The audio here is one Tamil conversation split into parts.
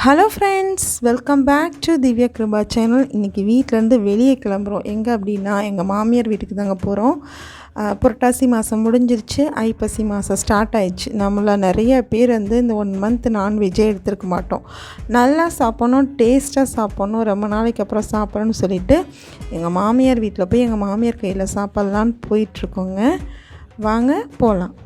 Hello friends, welcome back to Divya Kirupa channel. இன்றைக்கி வீட்டிலேருந்து வெளியே கிளம்புறோம். எங்கே அப்படின்னா எங்கள் மாமியார் வீட்டுக்கு தாங்க போகிறோம். புரட்டாசி மாதம் முடிஞ்சிருச்சு, ஐப்பசி மாதம் ஸ்டார்ட் ஆயிடுச்சு. நம்மள நிறைய பேர் இந்த 1 மந்த் நான்வெஜ்ஜே எடுத்துருக்க மாட்டோம். நல்லா சாப்பிட்ணும், டேஸ்ட்டாக சாப்பிட்ணும், ரொம்ப நாளைக்கு அப்புறம் சாப்பிட்ணுன்னு சொல்லிவிட்டு எங்கள் மாமியார் வீட்டில் போய் எங்கள் மாமியார் கையில் சாப்பிட்லான்னு போயிட்டுருக்கோங்க. வாங்க போகலாம்.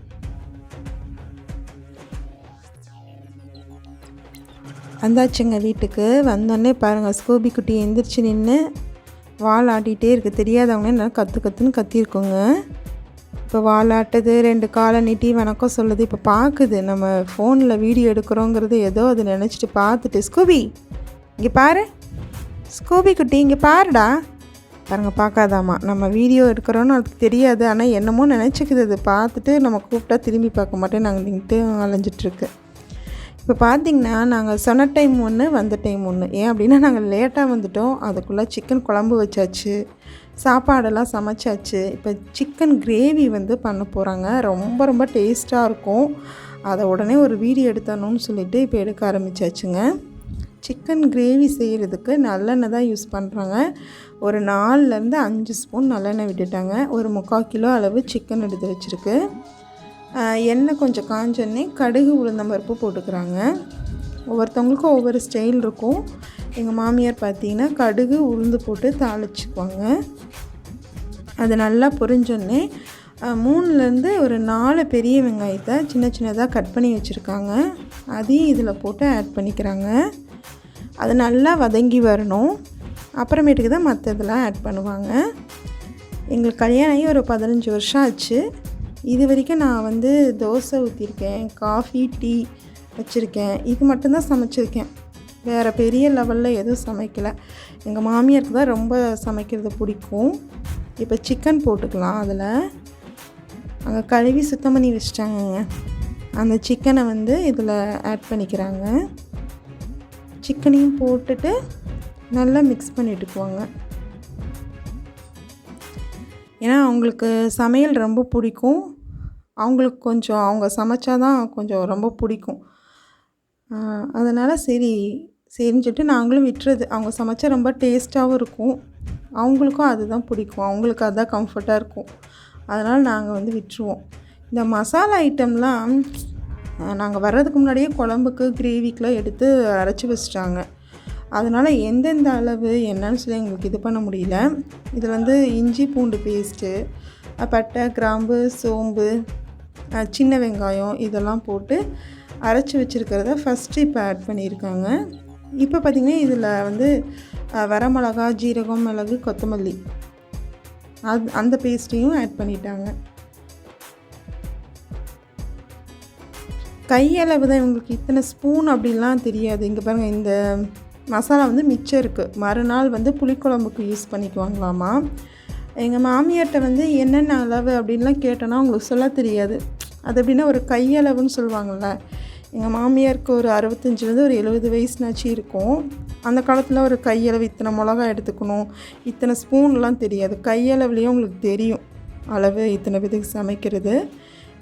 வந்தாச்சுங்க. வீட்டுக்கு வந்தோடனே பாருங்கள், ஸ்கூபி குட்டி எந்திரிச்சு நின்று வால் ஆட்டிகிட்டே இருக்குது. தெரியாதவங்க என்ன கற்றுன்னு கத்திருக்கோங்க. இப்போ வால் ஆட்டுது, 2 காலை நீட்டி வணக்கம் சொல்லுது. இப்போ பார்க்குது நம்ம ஃபோனில் வீடியோ எடுக்கிறோங்கிறது ஏதோ அது நினச்சிட்டு பார்த்துட்டு, ஸ்கூபி இங்கே பாரு, ஸ்கூபி குட்டி இங்கே பாருடா. பாருங்கள், பார்க்காதாமா நம்ம வீடியோ எடுக்கிறோன்னு அதுக்கு தெரியாது. ஆனால் என்னமோ நினச்சிக்குது. அது பார்த்துட்டு நம்ம கூப்பிட்டா திரும்பி பார்க்க மாட்டேன், நாங்கள் நின்றுட்டு அலைஞ்சிட்ருக்கு. இப்போ பார்த்திங்கன்னா நாங்கள் சொன்ன டைம் ஒன்று, வந்த டைம் ஒன்று. ஏன் அப்படின்னா நாங்கள் லேட்டாக வந்துவிட்டோம். அதுக்குள்ளே சிக்கன் குழம்பு வச்சாச்சு, சாப்பாடெல்லாம் சமைச்சாச்சு. இப்போ சிக்கன் கிரேவி பண்ண போகிறாங்க. ரொம்ப ரொம்ப டேஸ்ட்டாக இருக்கும். அதை உடனே ஒரு வீடியோ எடுத்தணும்னு சொல்லிவிட்டு இப்போ எடுக்க ஆரம்பித்தாச்சுங்க. சிக்கன் கிரேவி செய்கிறதுக்கு நல்லெண்ணெய் தான் யூஸ் பண்ணுறாங்க. ஒரு 4லேருந்து 5 ஸ்பூன் நல்லெண்ணெய் விட்டுட்டாங்க. ஒரு 3/4 கிலோ அளவு சிக்கன் எடுத்து வச்சுருக்கு. எண்ணெய் கொஞ்சம் காஞ்சோடனே கடுகு உளுந்தம்பருப்பு போட்டுக்கிறாங்க. ஒவ்வொருத்தவங்களுக்கும் ஒவ்வொரு ஸ்டைல் இருக்கும். எங்கள் மாமியார் பார்த்திங்கன்னா கடுகு உளுந்து போட்டு தாளிச்சுக்குவாங்க. அது நல்லா பொரிஞ்சோடனே 3லேருந்து ஒரு 4 பெரிய வெங்காயத்தை சின்ன சின்னதாக கட் பண்ணி வச்சுருக்காங்க. அதையும் இதில் போட்டு ஆட் பண்ணிக்கிறாங்க. அது நல்லா வதங்கி வரணும். அப்புறமேட்டுக்கு தான் மற்றதெல்லாம் ஆட் பண்ணுவாங்க. எங்களுக்கு கல்யாணம் ஆகி ஒரு 15 வருஷம் ஆச்சு. இது வரைக்கும் நான் தோசை ஊற்றிருக்கேன், காஃபி, டீ வச்சுருக்கேன். இது மட்டும்தான் சமைச்சிருக்கேன். வேறு பெரிய லெவலில் எதுவும் சமைக்கலை. எங்கள் மாமியாருக்கு தான் ரொம்ப சமைக்கிறது பிடிக்கும். இப்போ சிக்கன் போட்டுக்கலாம். அதில் அங்கே கழுவி சுத்தம் பண்ணி வச்சிட்டாங்கங்க. அந்த சிக்கனை இதில் ஆட் பண்ணிக்கிறாங்க. சிக்கனையும் போட்டுட்டு நல்லா மிக்ஸ் பண்ணிட்டுக்குவாங்க. ஏன்னா அவங்களுக்கு சமையல் ரொம்ப பிடிக்கும். அவங்களுக்கு கொஞ்சம் அவங்க சமைச்சா தான் கொஞ்சம் ரொம்ப பிடிக்கும். அதனால் சரின்னு சொல்லிட்டு நாங்களும் விட்டுறது. அவங்க சமைச்சா ரொம்ப டேஸ்ட்டாகவும் இருக்கும். அவங்களுக்கும் அதுதான் பிடிக்கும். அவங்களுக்கு அதுதான் கம்ஃபர்ட்டாக இருக்கும். அதனால் நாங்கள் விட்டுருவோம். இந்த மசாலா ஐட்டம்லாம் நாங்கள் வர்றதுக்கு முன்னாடியே குழம்புக்கு கிரேவிக்கெலாம் எடுத்து அரைச்சி வச்சிட்டாங்க. அதனால் எந்தெந்த அளவு என்னன்னு சொல்லி எங்களுக்கு இது பண்ண முடியல. இதில் இஞ்சி பூண்டு பேஸ்ட்டு, பட்டை, கிராம்பு, சோம்பு, சின்ன வெங்காயம் இதெல்லாம் போட்டு அரைச்சி வச்சுருக்கிறத ஃபஸ்ட்டு இப்போ ஆட் பண்ணியிருக்காங்க. இப்போ பார்த்திங்கன்னா இதில் வரமிளகா, ஜீரகம், மிளகு, கொத்தமல்லி அந்த பேஸ்ட்டையும் ஆட் பண்ணிட்டாங்க. கையளவு தான் இவங்களுக்கு. இத்தனை ஸ்பூன் அப்படின்லாம் தெரியாது. இங்கே பாருங்கள், இந்த மசாலா மிச்சம் இருக்குது. மறுநாள் புளிக்குழம்புக்கு யூஸ் பண்ணிக்குவாங்களாமா. எங்கள் மாமியார்கிட்ட என்னென்ன அளவு அப்படின்லாம் கேட்டோன்னா அவங்களுக்கு சொல்ல தெரியாது. அது எப்படின்னா ஒரு கையளவுன்னு சொல்லுவாங்கள்ல. எங்கள் மாமியாருக்கு ஒரு 65லேருந்து ஒரு 70 வயசுனாச்சு இருக்கும். அந்த காலத்தில் ஒரு கையளவு இத்தனை மிளகா எடுத்துக்கணும், இத்தனை ஸ்பூன்லாம் தெரியாது. கையளவுலேயும் உங்களுக்கு தெரியும் அளவு, இத்தனை பேருக்கு சமைக்கிறது.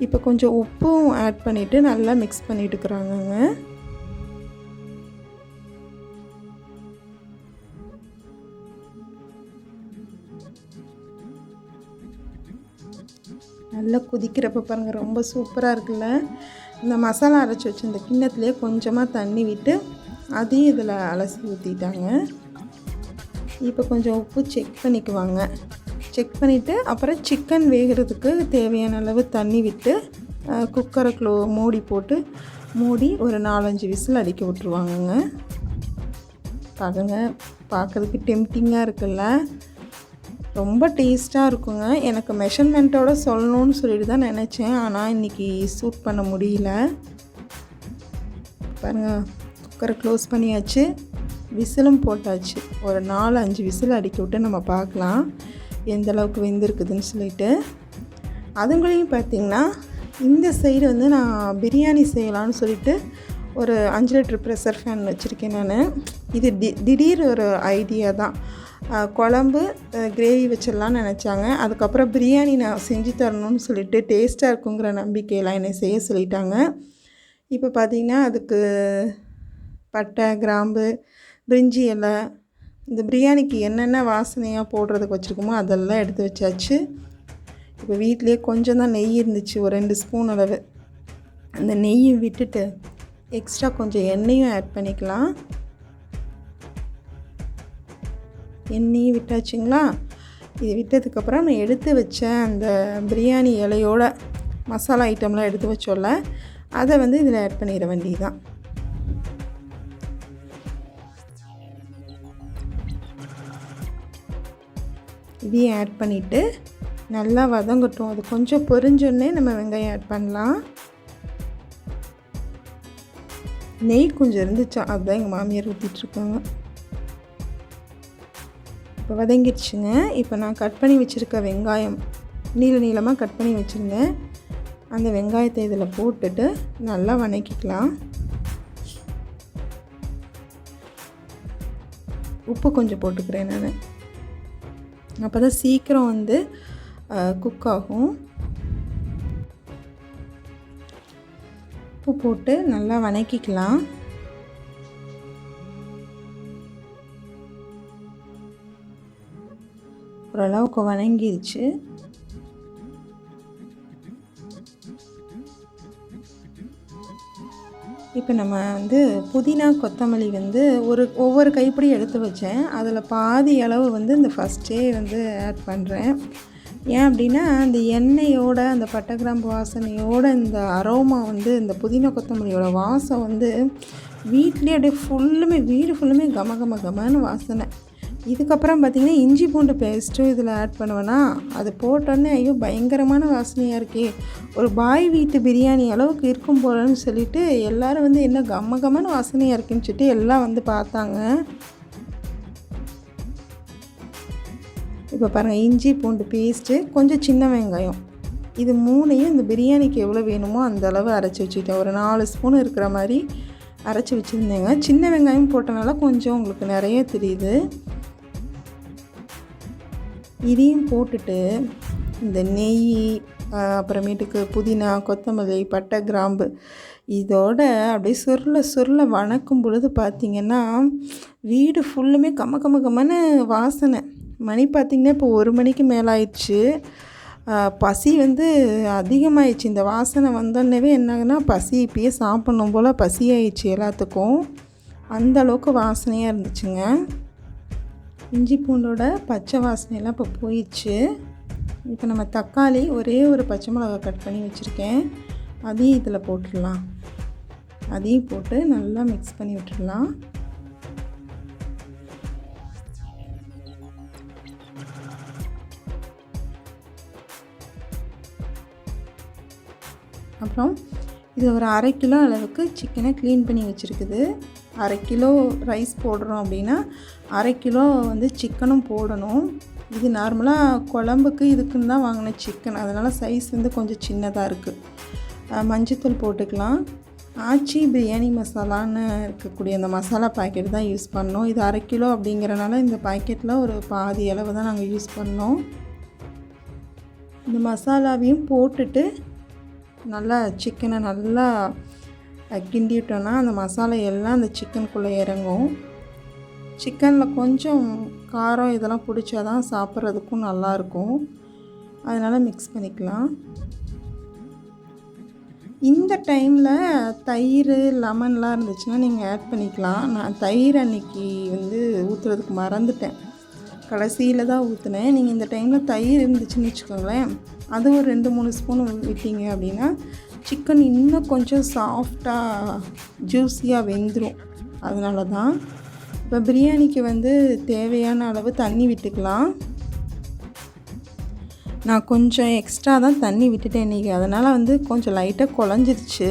இப்போ கொஞ்சம் உப்பும் ஆட் பண்ணிவிட்டு நல்லா மிக்ஸ் பண்ணிட்டுருக்குறாங்கங்க. நல்லா கொதிக்கிறப்ப பாருங்கள், ரொம்ப சூப்பராக இருக்குல்ல. இந்த மசாலா அரைச்சி வச்சு இந்த கிண்ணத்துலேயே கொஞ்சமாக தண்ணி விட்டு அதையும் இதில் அலசி ஊற்றிட்டாங்க. இப்போ கொஞ்சம் உப்பு செக் பண்ணிக்குவாங்க. செக் பண்ணிவிட்டு அப்புறம் சிக்கன் வேகிறதுக்கு தேவையான அளவு தண்ணி விட்டு குக்கரை மூடி போட்டு மூடி ஒரு 4-5 விசில் அடிக்க விட்ருவாங்கங்க. பார்க்குறதுக்கு டெம்டிங்காக இருக்குல்ல. ரொம்ப டேஸ்ட்டாக இருக்குங்க. எனக்கு மெஷர்மெண்ட்டோடு சொல்லணும்னு சொல்லிட்டு தான் நினச்சேன். ஆனால் இன்றைக்கி சூட் பண்ண முடியல. பாருங்கள், குக்கரை க்ளோஸ் பண்ணியாச்சு, விசிலும் போட்டாச்சு. ஒரு 4-5 விசில் அடிக்க விட்டு நம்ம பார்க்கலாம் எந்த அளவுக்கு வெந்திருக்குதுன்னு சொல்லிட்டு. அதுங்களையும் பார்த்திங்கன்னா இந்த சைடு நான் பிரியாணி செய்யலான்னு சொல்லிட்டு ஒரு 5 லிட்டர் ப்ரெஷர் ஃபேன் வச்சுருக்கேன் நான். இது திடீர் ஒரு ஐடியா தான். குழம்பு கிரேவி வச்சிடலான்னு நினச்சாங்க. அதுக்கப்புறம் பிரியாணி நான் செஞ்சு தரணும்னு சொல்லிட்டு டேஸ்ட்டாக இருக்குங்கிற நம்பிக்கையெல்லாம் என்னை செய்ய சொல்லிட்டாங்க. இப்போ பார்த்திங்கன்னா அதுக்கு பட்டை, கிராம்பு, பிரிஞ்சி இலை, இந்த பிரியாணிக்கு என்னென்ன வாசனையாக போடுறதுக்கு வச்சுருக்கோமோ அதெல்லாம் எடுத்து வச்சாச்சு. இப்போ வீட்டிலே கொஞ்சம் தான் நெய் இருந்துச்சு, ஒரு 2 ஸ்பூன் அளவு. அந்த நெய்யை விட்டுட்டு எக்ஸ்ட்ரா கொஞ்சம் எண்ணெயும் ஆட் பண்ணிக்கலாம். எண்ணெயும் விட்டாச்சுங்களா? இது விட்டதுக்கப்புறம் நான் எடுத்து வச்ச அந்த பிரியாணி இலையோட மசாலா ஐட்டம்லாம் எடுத்து வச்சோல்ல, அதை வந்து இதில் ஆட் பண்ணிட வேண்டியதுதான். இதையும் ஆட் பண்ணிவிட்டு நல்லா வதங்கட்டும். அது கொஞ்சம் பொரிஞ்சோடனே நம்ம வெங்காயம் ஆட் பண்ணலாம். நெய் கொஞ்சம் இருந்துச்சா, அதுதான் எங்கள் மாமியார் ஊற்றிட்டுருக்காங்க. இப்போ வதங்கிடுச்சுங்க. இப்போ நான் கட் பண்ணி வச்சுருக்க வெங்காயம், நீளமாக கட் பண்ணி வச்சுருந்தேன், அந்த வெங்காயத்தை இதில் போட்டுட்டு நல்லா வதக்கிக்கலாம். உப்பு கொஞ்சம் போட்டுக்கிறேன் நான், அப்போ தான் சீக்கிரம் வந்து குக் ஆகும். உப்பு போட்டு நல்லா வதக்கிக்கலாம். ஓரளவுக்கு வதங்கிடுச்சு. இப்போ நம்ம வந்து புதினா, கொத்தமல்லி வந்து ஒவ்வொரு கைப்பிடி எடுத்து வச்சேன். அதில் பாதி அளவு வந்து இந்த ஃபஸ்ட்டே வந்து ஆட் பண்ணுறேன். ஏன் அப்படின்னா, அந்த எண்ணெயோட அந்த பட்டை கிராம்பு வாசனையோட இந்த அரோமா வந்து இந்த புதினா கொத்தமல்லியோட வாசம் வந்து வீட்லேயே அப்படியே வீடு ஃபுல்லுமே கமன்னு வாசனை. இதுக்கப்புறம் பார்த்திங்கன்னா இஞ்சி பூண்டு பேஸ்ட்டும் இதில் ஆட் பண்ணுவேன்னா, அது போட்டோன்னே ஐயோ பயங்கரமான வாசனையாக இருக்கே, ஒரு பாய் வீட்டு பிரியாணி அளவுக்கு இருக்கும் போலன்னு சொல்லிவிட்டு எல்லோரும் வந்து என்ன கமன்னு வாசனையாக இருக்குன்னு சொல்லிட்டு எல்லாம் வந்து பார்த்தாங்க. இப்போ பாருங்கள், இஞ்சி பூண்டு பேஸ்ட்டு, கொஞ்சம் சின்ன வெங்காயம், இது 3ஐயும் இந்த பிரியாணிக்கு எவ்வளோ வேணுமோ அந்த அளவு அரைச்சி வச்சுக்கிட்டேன். ஒரு 4 ஸ்பூன் இருக்கிற மாதிரி அரைச்சி வச்சுருந்தேங்க. சின்ன வெங்காயம் போட்டனால கொஞ்சம் உங்களுக்கு நிறைய தெரியுது. இதையும் போட்டுட்டு இந்த நெய், அப்புறமேட்டுக்கு புதினா, கொத்தமல்லி, பட்டை, கிராம்பு இதோட அப்படியே சுருள வணக்கும் பொழுது பார்த்திங்கன்னா வீடு ஃபுல்லுமே கம்மன்னு வாசனை. மணி பார்த்திங்கன்னா இப்போ 1 மணிக்கு மேலே ஆயிடுச்சு. பசி வந்து அதிகமாகிடுச்சு. இந்த வாசனை வந்தோடனே என்னாகுன்னா பசி இப்பயே சாப்பிட்ணும் போல் பசி ஆயிடுச்சு எல்லாத்துக்கும். அந்தளவுக்கு வாசனையாக இருந்துச்சுங்க. இஞ்சி பூண்டோட பச்சை வாசனையெல்லாம் இப்போ போயிடுச்சு. இப்போ நம்ம தக்காளி, ஒரே ஒரு பச்சை மிளகா கட் பண்ணி வச்சுருக்கேன், அதையும் இதில் போட்டுடலாம். அதையும் போட்டு நல்லா மிக்ஸ் பண்ணி விட்டுடலாம். அப்புறம் இது ஒரு 1/2 கிலோ அளவுக்கு சிக்கனை க்ளீன் பண்ணி வச்சுருக்குது. 1/2 கிலோ ரைஸ் போடுறோம் அப்படின்னா 1/2 கிலோ வந்து சிக்கனும் போடணும். இது நார்மலாக குழம்புக்கு இதுக்குன்னு தான் வாங்கின சிக்கன், அதனால் சைஸ் வந்து கொஞ்சம் சின்னதாக இருக்குது. மஞ்சத்தூள் போட்டுக்கலாம். ஆச்சி பிரியாணி மசாலான்னு இருக்கக்கூடிய அந்த மசாலா பாக்கெட் தான் யூஸ் பண்ணோம். இது 1/2 கிலோ அப்படிங்கிறனால இந்த பாக்கெட்டில் ஒரு பாதி அளவு தான் நாங்கள் யூஸ் பண்ணோம். இந்த மசாலாவையும் போட்டுட்டு நல்லா சிக்கனை நல்லா கிண்டிவிட்டோன்னா அந்த மசாலா எல்லாம் அந்த சிக்கனுக்குள்ளே இறங்கும். சிக்கனில் கொஞ்சம் காரம் இதெல்லாம் பிடிச்சா தான் சாப்பிட்றதுக்கும் நல்லாயிருக்கும். அதனால் மிக்ஸ் பண்ணிக்கலாம். இந்த டைமில் தயிர், லெமன்லாம் இருந்துச்சுன்னா நீங்கள் ஆட் பண்ணிக்கலாம். நான் தயிர் அன்றைக்கி வந்து ஊற்றுறதுக்கு மறந்துட்டேன், கடைசியில் தான் ஊற்றுனேன். நீங்கள் இந்த டைமில் தயிர் இருந்துச்சுன்னு வச்சுக்கோங்களேன், அது ஒரு 2-3 ஸ்பூன் விட்டீங்க அப்படின்னா சிக்கன் இன்னும் கொஞ்சம் சாஃப்டாக ஜூஸியாக வெந்துடும். அதனால தான் இப்போ பிரியாணிக்கு வந்து தேவையான அளவு தண்ணி விட்டுக்கலாம். நான் கொஞ்சம் எக்ஸ்ட்ரா தான் தண்ணி விட்டுட்டேன் இன்றைக்கி, அதனால் வந்து கொஞ்சம் லைட்டாக குழஞ்சிருச்சு.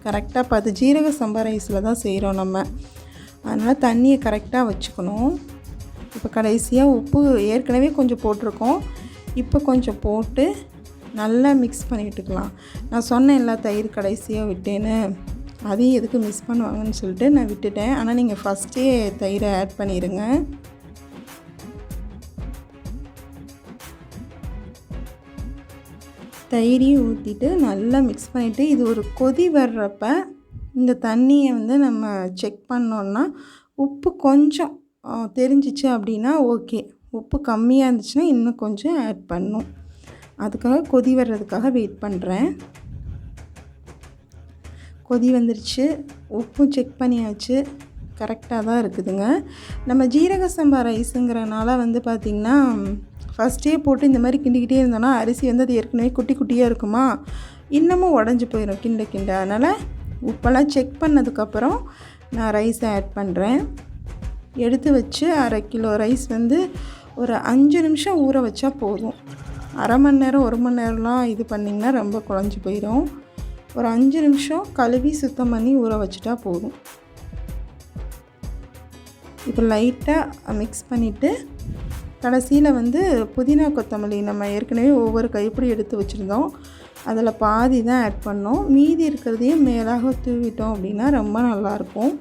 கரெக்டாக பார்த்து ஜீரக சம்பா ரைஸில் தான் செய்கிறோம் நம்ம, அதனால் தண்ணியை கரெக்டாக வச்சுக்கணும். இப்போ கடைசியாக உப்பு ஏற்கனவே கொஞ்சம் போட்டிருக்கோம், இப்போ கொஞ்சம் போட்டு நல்லா மிக்ஸ் பண்ணி விட்டுக்கலாம். நான் சொன்னேன் எல்லா தயிர் கடைசியாக விட்டேன்னு, அதையும் எதுக்கு மிஸ் பண்ணுவாங்கன்னு சொல்லிட்டு நான் விட்டுட்டேன். ஆனால் நீங்கள் ஃபஸ்ட்டே தயிரை ஆட் பண்ணிடுங்க. தயிரையும் ஊற்றிட்டு நல்லா மிக்ஸ் பண்ணிவிட்டு இது ஒரு கொதி வர்றப்ப இந்த தண்ணியை வந்து நம்ம செக் பண்ணோன்னா உப்பு கொஞ்சம் தெரிஞ்சிச்சு அப்படின்னா ஓகே. உப்பு கம்மியாக இருந்துச்சுன்னா இன்னும் கொஞ்சம் ஆட் பண்ணணும். அதுக்காக கொதி வர்றதுக்காக வெயிட் பண்ணுறேன். கொதி வந்துருச்சு, உப்பும் செக் பண்ணியாச்சு, கரெக்டாக தான் இருக்குதுங்க. நம்ம ஜீரக சம்பா ரைஸுங்கிறனால வந்து பார்த்திங்கன்னா ஃபஸ்ட்டே போட்டு இந்த மாதிரி கிண்டிக்கிட்டே இருந்தோன்னா அரிசி வந்து அது ஏற்கனவே குட்டி குட்டியாக இருக்குமா, இன்னமும் உடஞ்சி போயிடும் கிண்ட. அதனால் உப்பெல்லாம் செக் பண்ணதுக்கப்புறம் நான் ரைஸை ஆட் பண்ணுறேன். எடுத்து வச்சு 1/2 கிலோ ரைஸ் வந்து ஒரு 5 நிமிஷம் ஊற வச்சா போதும். அரை மணி நேரம் 1 மணி நேரம்லாம் இது பண்ணிங்கன்னா ரொம்ப குழஞ்சி போயிடும். ஒரு 5 நிமிஷம் கழுவி சுத்தம் பண்ணி ஊற வச்சுட்டா போதும். இப்போ லைட்டாக மிக்ஸ் பண்ணிவிட்டு கடைசியில் வந்து புதினா கொத்தமல்லி நம்ம ஏற்கனவே ஒவ்வொரு கைப்பிடி எடுத்து வச்சுருந்தோம், அதில் பாதி தான் ஆட் பண்ணோம். மீதி இருக்கிறதையும் மேலாக தூவிட்டோம் அப்படின்னா ரொம்ப நல்லாயிருக்கும்.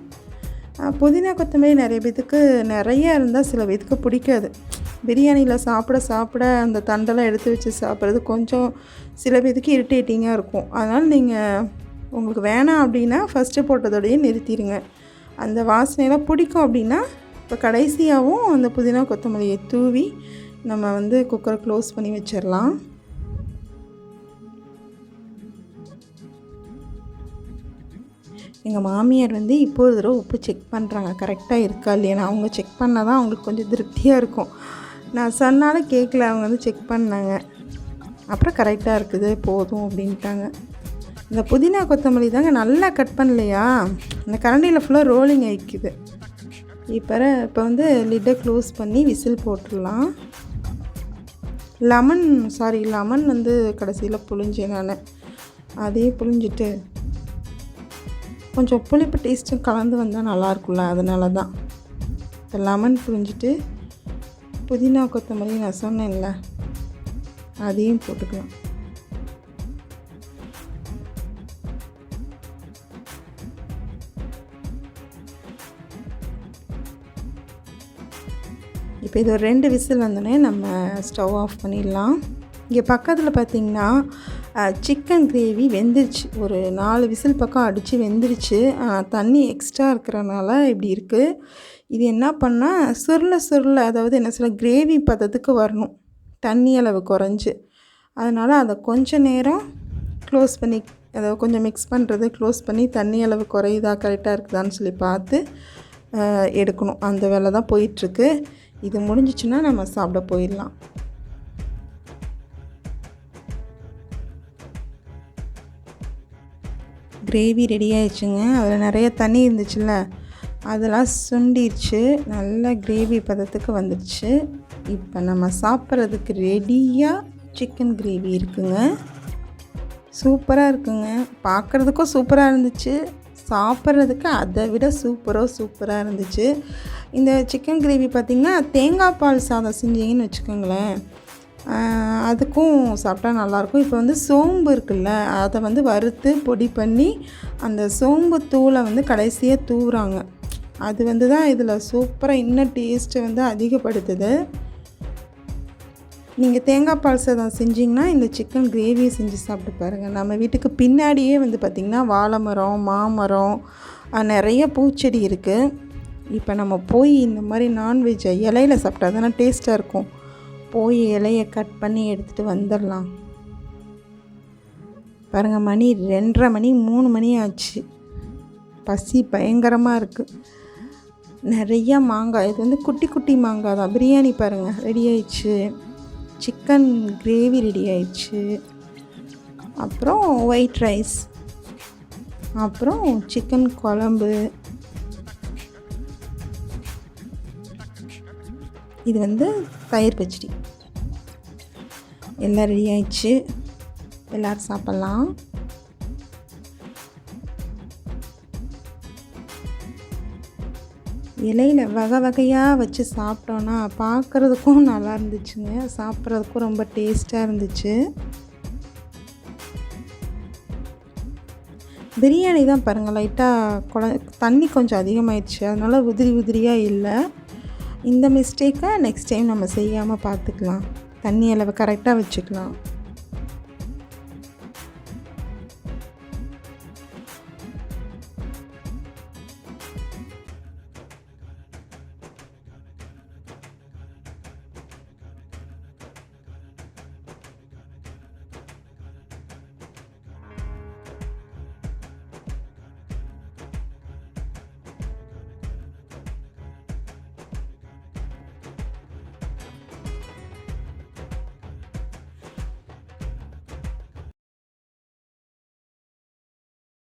புதினா கொத்தமல்லி நிறைய பேத்துக்கு நிறைய இருந்தால் சில பேத்துக்கு பிடிக்காது. பிரியாணியில் சாப்பிட அந்த தண்டெல்லாம் எடுத்து வச்சு சாப்பிட்றது கொஞ்சம் சில பேத்துக்கு இரிட்டேட்டிங்காக இருக்கும். அதனால் நீங்கள் உங்களுக்கு வேணாம் அப்படின்னா ஃபஸ்ட்டு போட்டதோடையே நிறுத்திடுங்க. அந்த வாசனையெல்லாம் பிடிக்கும் அப்படின்னா இப்போ கடைசியாகவும் அந்த புதினா கொத்தமல்லியை தூவி நம்ம வந்து குக்கரை க்ளோஸ் பண்ணி வச்சிடலாம். எங்கள் மாமியார் வந்து இப்போ ஒரு தடவை உப்பு செக் பண்ணுறாங்க, கரெக்டாக இருக்கா இல்லையா. அவங்க செக் பண்ணால் தான் அவங்களுக்கு கொஞ்சம் திருப்தியாக இருக்கும். நான் சொன்னாலும் கேட்கல, அவங்க வந்து செக் பண்ணாங்க. அப்புறம் கரெக்டாக இருக்குது போதும் அப்படின்ட்டாங்க. இந்த புதினா கொத்தமல்லி தாங்க நல்லா கட் பண்ணலையா, இந்த கரண்டியில் ஃபுல்லாக ரோலிங் ஆகிக்குது. இப்போ வந்து லிட்டை க்ளோஸ் பண்ணி விசில் போட்டுடலாம். லெமன் வந்து கடைசியில் புழிஞ்சேன் நான். அதையும் புழிஞ்சிட்டு கொஞ்சம் புளிப்பு டேஸ்ட்டும் கலந்து வந்தால் நல்லாயிருக்கும்ல, அதனால தான். இப்போ லெமன் புழிஞ்சிட்டு புதினா கொத்தமல்லி நான் சொன்னேன்ல அதையும் போட்டுக்கலாம். இப்போ இது ஒரு 2 விசில் வந்தோடனே நம்ம ஸ்டவ் ஆஃப் பண்ணிடலாம். இங்கே பக்கத்தில் பார்த்திங்கன்னா சிக்கன் கிரேவி வெந்துருச்சு. ஒரு 4 விசில் பக்கம் அடித்து வெந்துருச்சு. தண்ணி எக்ஸ்ட்ரா இருக்கிறனால இப்படி இருக்குது. இது என்ன பண்ணால் சுருள அதாவது என்ன சொல்ல கிரேவி பதத்துக்கு வரணும், தண்ணி அளவு குறைஞ்சி. அதனால் அதை கொஞ்சம் நேரம் க்ளோஸ் பண்ணி, அதாவது கொஞ்சம் மிக்ஸ் பண்ணுறது க்ளோஸ் பண்ணி தண்ணி அளவு குறையுதா கரெக்டாக இருக்குதான்னு சொல்லி பார்த்து எடுக்கணும். அந்த வேலை தான் போயிட்டுருக்கு. இது முடிஞ்சிச்சுன்னா நம்ம சாப்பிட போயிடலாம். கிரேவி ரெடி ஆயிடுச்சுங்க. அதில் நிறைய தண்ணி இருந்துச்சுல்ல, அதெல்லாம் சுண்டிடுச்சு, நல்லா கிரேவி பதத்துக்கு வந்துடுச்சு. இப்போ நம்ம சாப்பிட்றதுக்கு ரெடியாக சிக்கன் கிரேவி இருக்குங்க. சூப்பராக இருக்குங்க. பார்க்குறதுக்கும் சூப்பராக இருந்துச்சு, சாப்பிட்றதுக்கு அதை விட சூப்பராக இருந்துச்சு. இந்த சிக்கன் கிரேவி பார்த்திங்கன்னா தேங்காய் பால் சாதம் செஞ்சீங்கன்னு வச்சுக்கோங்களேன், அதுக்கும் சாப்பிட்டா நல்லாயிருக்கும். இப்போ வந்து சோம்பு இருக்குல்ல, அதை வந்து வறுத்து பொடி பண்ணி அந்த சோம்பு தூளை வந்து கடைசியாக தூவுறாங்க. அது வந்து தான் இதில் சூப்பராக இன்னும் டேஸ்ட்டை வந்து அதிகப்படுத்துது. நீங்கள் தேங்காய் பால் சாதம் செஞ்சிங்கன்னா இந்த சிக்கன் கிரேவியை செஞ்சு சாப்பிட்டு பாருங்கள். நம்ம வீட்டுக்கு பின்னாடியே வந்து பார்த்திங்கன்னா வாழை மரம், மாமரம், நிறைய பூச்செடி இருக்குது. இப்போ நம்ம போய் இந்த மாதிரி நான்வெஜ்ஜை இலையில் சாப்பிட்டா தானே டேஸ்ட்டாக இருக்கும். போய் இலையை கட் பண்ணி எடுத்துகிட்டு வந்துடலாம். பாருங்கள், மணி 2:30 மணி 3 மணி ஆச்சு. பசி பயங்கரமாக இருக்குது. நிறையா மாங்காய், இது வந்து குட்டி மாங்காய் தான். பிரியாணி பாருங்கள் ரெடி ஆயிடுச்சு, சிக்கன் கிரேவி ரெடி ஆயிடுச்சு, அப்புறம் ஒயிட் ரைஸ், அப்புறம் சிக்கன் குழம்பு, இது வந்து தயிர் பச்சடி, எல்லாம் ரெடி ஆயிடுச்சு. எல்லோரும் சாப்பிட்லாம். இலையில் வகையாக வச்சு சாப்பிட்டோன்னா பார்க்குறதுக்கும் நல்லா இருந்துச்சுங்க, சாப்பிட்றதுக்கும் ரொம்ப டேஸ்ட்டாக இருந்துச்சு. பிரியாணி தான் பாருங்கள் லைட்டாக தண்ணி கொஞ்சம் அதிகமாகிடுச்சு, அதனால் உதிரியாக இல்லை. இந்த மிஸ்டேக்கை நெக்ஸ்ட் டைம் நம்ம செய்யாமல் பார்த்துக்கலாம். தண்ணி அளவு கரெக்டாக வச்சுக்கலாம்.